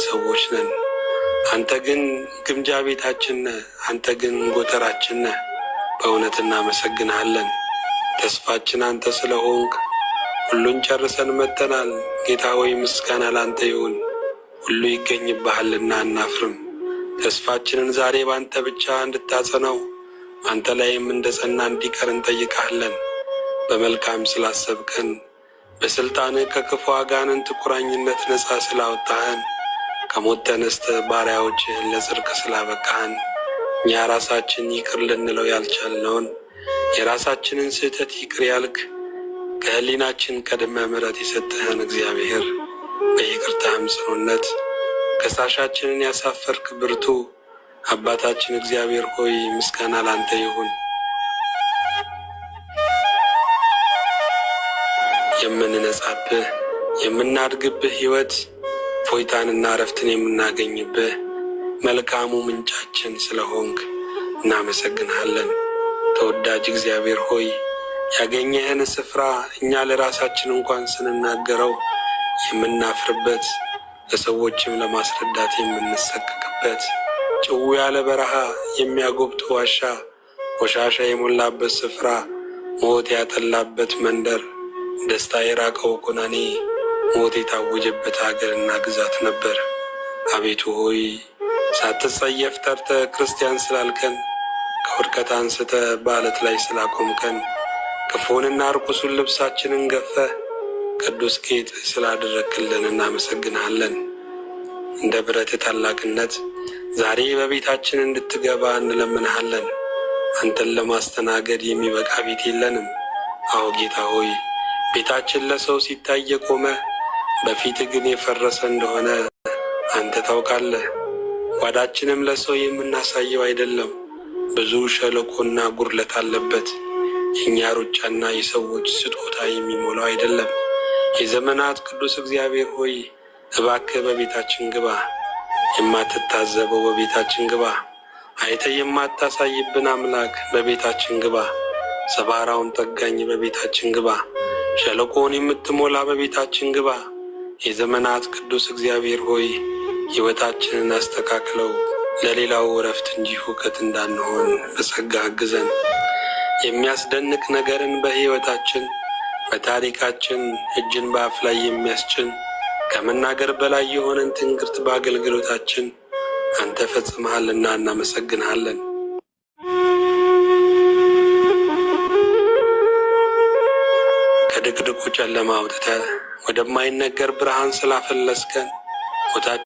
ሰዎች ነን። አንተ ግን ግምጃ ቤታችን ነህ። አንተ ግን ጎተራችን ነህ። በእውነት እናመሰግንሃለን። ተስፋችን አንተ ስለሆንክ ሁሉን ጨርሰን መጥተናል። ጌታ ሆይ ምስጋና ላንተ ይሁን። ሁሉ ይገኝብሃልና አናፍርም። ተስፋችንን ዛሬ ባንተ ብቻ እንድታጸናው አንተ ላይም እንደጸና እንዲቀር እንጠይቃለን። በመልካም ስላሰብከን በስልጣንህ ከክፉ አጋንንት ቁራኝነት ነፃ ስላወጣህን ከሞት ተነስተህ ባሪያዎችህን ለጽድቅ ስላበቃህን እኛ ራሳችን ይቅር ልንለው ያልቻልነውን የራሳችንን ስህተት ይቅር ያልክ ከህሊናችን ቀድመ ምሕረት የሰጠህን እግዚአብሔር በይቅርታህም ጽኑነት ከሳሻችንን ያሳፈርክ ብርቱ አባታችን እግዚአብሔር ሆይ ምስጋና ላንተ ይሁን። የምንነጻብህ የምናድግብህ ሕይወት ፎይታንና ረፍትን የምናገኝብህ መልካሙ ምንጫችን ስለሆንክ እናመሰግንሃለን። ተወዳጅ እግዚአብሔር ሆይ ያገኘህን ስፍራ እኛ ለራሳችን እንኳን ስንናገረው የምናፍርበት ለሰዎችም ለማስረዳት የምንሰቀቅበት ጭው ያለ በረሃ፣ የሚያጎብጥ ዋሻ፣ ቆሻሻ የሞላበት ስፍራ፣ ሞት ያጠላበት መንደር፣ ደስታ የራቀው ኮናኔ፣ ሞት የታወጀበት ሀገርና ግዛት ነበር። አቤቱ ሆይ ሳትጸየፍ ጠርተህ ክርስቲያን ስላልከን ከውድቀት አንስተህ በዓለት ላይ ስላቆምከን ክፉንና ርኩሱን ልብሳችንን ገፈህ ቅዱስ ጌጥ ስላደረግክልን እናመሰግንሃለን። እንደ ብረት ታላቅነት ዛሬ በቤታችን እንድትገባ እንለምንሃለን። አንተን ለማስተናገድ የሚበቃ ቤት የለንም። አዎ ጌታ ሆይ ቤታችን ለሰው ሲታይ የቆመ በፊትህ ግን የፈረሰ እንደሆነ አንተ ታውቃለህ። ጓዳችንም ለሰው የምናሳየው አይደለም። ብዙ ሸለቆና ጉድለት አለበት። የእኛ ሩጫና የሰዎች ስጦታ የሚሞላው አይደለም። የዘመናት ቅዱስ እግዚአብሔር ሆይ እባክህ በቤታችን ግባ። የማትታዘበው በቤታችን ግባ። አይተህ የማታሳይብን አምላክ በቤታችን ግባ። ሰባራውን ጠጋኝ በቤታችን ግባ። ሸለቆውን የምትሞላ በቤታችን ግባ። የዘመናት ቅዱስ እግዚአብሔር ሆይ ሕይወታችንን አስተካክለው ለሌላው እረፍት እንጂ ሁከት እንዳንሆን በጸጋ አግዘን። የሚያስደንቅ ነገርን በሕይወታችን በታሪካችን እጅን በአፍ ላይ የሚያስጭን ከመናገር በላይ የሆነን ትንግርት በአገልግሎታችን አንተ ፈጽመሃልና እናመሰግንሃለን። ከድቅድቁ ጨለማ አውጥተህ ወደማይነገር ብርሃን ስላፈለስከን